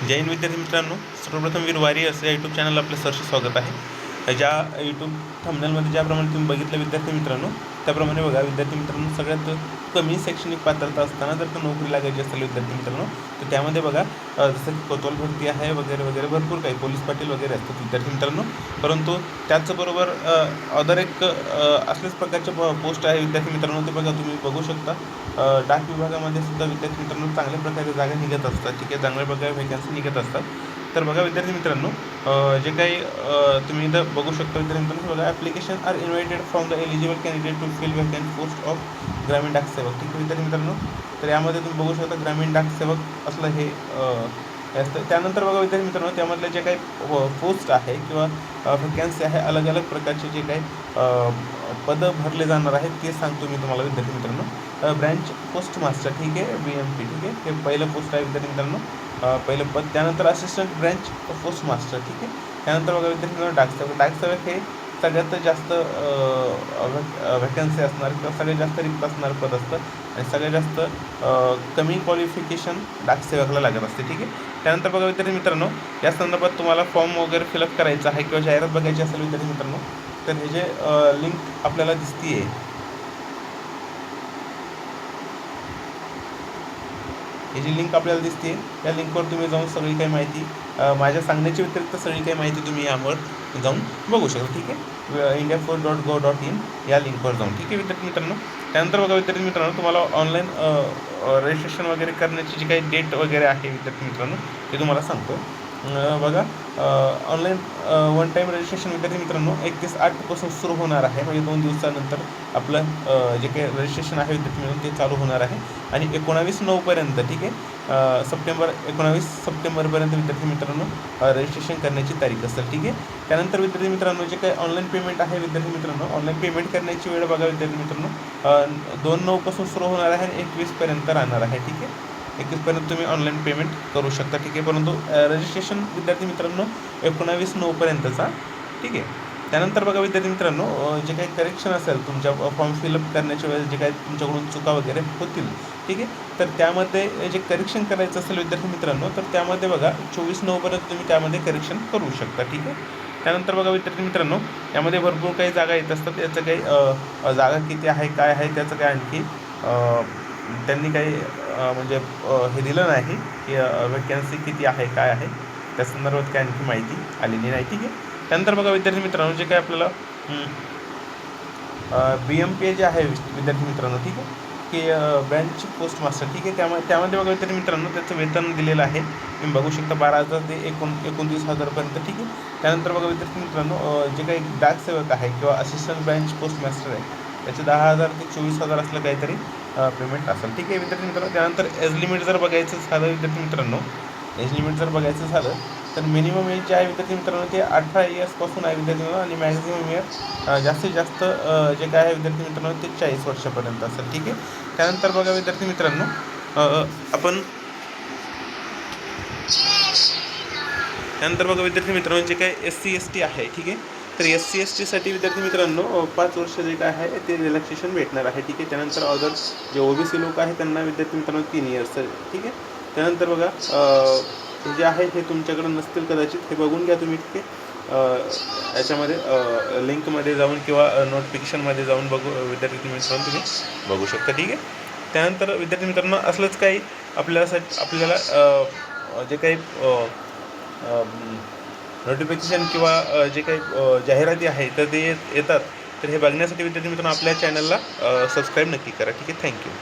जय हिंद विद्यार्थी मित्रांनो, सर्वप्रथम वीर वॉरियर्स या यूट्यूब चॅनलला आपलं सहर्ष स्वागत आहे. ज्या यूट्यूब थंबनेलमध्ये ज्याप्रमाणे तुम्ही बघितलं विद्यार्थी मित्रांनो, त्याप्रमाणे बघा विद्यार्थी मित्रांनो, सगळ्यात कमी शैक्षणिक पात्रता असताना जर का नोकरी लागायची असेल विद्यार्थी मित्रांनो, तर त्यामध्ये बघा जसं की कोतवाल भरती आहे वगैरे वगैरे भरपूर काही पोलीस पाटील वगैरे असतात विद्यार्थी मित्रांनो. परंतु त्याचबरोबर अदर एक असल्याच प्रकारचे पोस्ट आहे विद्यार्थी मित्रांनो. ते बघा तुम्ही बघू शकता. डाक विभागामध्ये सुद्धा विद्यार्थी मित्रांनो चांगल्या प्रकारे जागा निघत असतात, ठीक आहे, चांगल्या प्रकारे व्हॅकन्सी निघत असतात. तर बघा विद्यार्थी मित्रांनो, जे काही तुम्ही इथं बघू शकता विद्यार्थी मित्रांनो, बघा application are invited from the eligible candidate to fill vacant post of Gramin Dak सेवक, ठीक आहे विद्यार्थी मित्रांनो. तर यामध्ये तुम्ही बघू शकता ग्रामीण डाक सेवक असलं हे असतं. त्यानंतर बघा विद्यार्थी मित्रांनो, त्यामधले जे काही पोस्ट आहे किंवा व्हॅकन्सी आहे, अलग अलग प्रकारचे जे काही पदं भरले जाणार आहेत ते सांगतो मी तुम्हाला विद्यार्थी मित्रांनो. ब्रँच पोस्ट मास्टर, ठीक आहे, BMP, ठीक आहे, हे पहिलं पोस्ट आहे विद्यार्थी मित्रांनो, पहिलं पद. त्यानंतर असिस्टंट ब्रँच पोस्ट मास्टर, ठीक आहे. त्यानंतर बघा विद्यार्थी मित्रांनो डाकसेवक हे सगळ्यात जास्त व्हॅकन्सी असणार किंवा सगळ्यात जास्त रिक्त असणारं पद असतं आणि सगळ्यात जास्त कमी क्वालिफिकेशन डाकसेवकला लागत असते, ठीक आहे. त्यानंतर बघा विद्यार्थी मित्रांनो, या संदर्भात तुम्हाला फॉर्म वगैरे फिलअप करायचा आहे किंवा जाहिरात बघायची असेल विद्यार्थी मित्रांनो, तर हे जे लिंक आपल्याला दिसते आहे, ही जी लिंक आपल्याला दिसते या लिंकवर तुम्ही जाऊन सगळी काही माहिती, माझ्या सांगण्याच्या व्यतिरिक्त सगळी काही माहिती तुम्ही यावर जाऊन बघू शकता, ठीक आहे. India4.gov.in या लिंकवर जाऊन, ठीक आहे विद्यार्थी मित्रांनो. त्यानंतर बघा विद्यार्थी मित्रांनो, तुम्हाला ऑनलाईन रजिस्ट्रेशन वगैरे करण्याची जी काही डेट वगैरे आहे विद्यार्थी मित्रांनो, ते तुम्हाला सांगतो. बघा ऑनलाईन वन टाईम रजिस्ट्रेशन विद्यार्थी मित्रांनो 31/8 सुरू होणार आहे, म्हणजे 2 दिवसानंतर आपलं जे काही रजिस्ट्रेशन आहे विद्यार्थी मित्रांनो ते चालू होणार आहे आणि 19/9 ठीक आहे, 19 सप्टेंबरपर्यंत विद्यार्थी मित्रांनो रजिस्ट्रेशन करण्याची तारीख असेल, ठीक आहे. त्यानंतर विद्यार्थी मित्रांनो, जे काही ऑनलाईन पेमेंट आहे विद्यार्थी मित्रांनो, ऑनलाईन पेमेंट करण्याची वेळ बघा विद्यार्थी मित्रांनो 2/9 सुरू होणार आहे आणि 21 राहणार आहे, ठीक आहे. 21 तुम्ही ऑनलाईन पेमेंट करू शकता, ठीक आहे. परंतु रजिस्ट्रेशन विद्यार्थी मित्रांनो 19/9 ठीक आहे. त्यानंतर बघा विद्यार्थी मित्रांनो, जे काही करेक्शन असेल तुमच्या फॉर्म फिलअप करण्याच्या वेळेस जे काही तुमच्याकडून चुका वगैरे होतील, ठीक आहे, तर त्यामध्ये जे करेक्शन करायचं असेल विद्यार्थी मित्रांनो, तर त्यामध्ये बघा 24/9 तुम्ही त्यामध्ये करेक्शन करू शकता, ठीक आहे. त्यानंतर बघा विद्यार्थी मित्रांनो, यामध्ये भरपूर काही जागा येत असतात. याचं काही जागा किती आहे काय आहे त्याचं काय आणखी त्यांनी काही म्हणजे हे दिलं नाही की व्हॅकन्सी किती आहे काय आहे त्या संदर्भात काय आणखी माहिती आलेली नाही, ठीक आहे. त्यानंतर बघा विद्यार्थी मित्रांनो, जे काय आपल्याला BMP जे आहे विद्यार्थी मित्रांनो, ठीक आहे, की ब्रँच पोस्ट मास्टर, ठीक आहे, त्यामध्ये बघा विद्यार्थी मित्रांनो त्याचं वेतन दिलेलं आहे, तुम्ही बघू शकता 12,000 ते 29,000पर्यंत, ठीक आहे. त्यानंतर बघा विद्यार्थी मित्रांनो, जे काही डाकसेवक आहे किंवा असिस्टंट ब्रँच पोस्ट मास्टर आहे त्याचे 10,000 ते 24,000 असलं काहीतरी पेमेंट असेल, ठीक आहे विद्यार्थी मित्रांनो. त्यानंतर एज लिमिट जर बघायचं झालं विद्यार्थी मित्रांनो, एज लिमिट जर बघायचं झालं तर मिनिमम एज जे आहे विद्यार्थी मित्रांनो ते 18 इयर्सपासून आहे विद्यार्थी मित्रांनो आणि मॅक्झिमम इयर जास्तीत जास्त जे काय आहे विद्यार्थी मित्रांनो ते 40 वर्षापर्यंत असेल, ठीक आहे. त्यानंतर बघा विद्यार्थी मित्रांनो, आपण त्यानंतर बघा विद्यार्थी मित्रांनो, जे काय SC ST आहे, ठीक आहे, तर SC STसाठी विद्यार्थी मित्रांनो 5 वर्ष जे काय आहे ते रिलॅक्सेशन भेटणार आहे, ठीक आहे. त्यानंतर अदर जे OBC लोक आहे त्यांना विद्यार्थी मित्रांनो 3 इयर्स, ठीक आहे. त्यानंतर बघा हे जे आहे हे तुमच्याकडे नसतील कदाचित, हे बघून घ्या तुम्ही, ठीक आहे. याच्यामध्ये लिंकमध्ये जाऊन किंवा नोटिफिकेशनमध्ये जाऊन विद्यार्थी मित्रांनो तुम्ही बघू शकता, ठीक आहे. त्यानंतर विद्यार्थी मित्रांनो असलंच काही आपल्याला जे काही नोटिफिकेशन किंवा जे काही जाहिराती आहे तर ते येतात, तर हे बघण्यासाठी विद्यार्थी मित्रांनो आपल्या चॅनलला सबस्क्राईब नक्की करा, ठीक आहे. थँक्यू.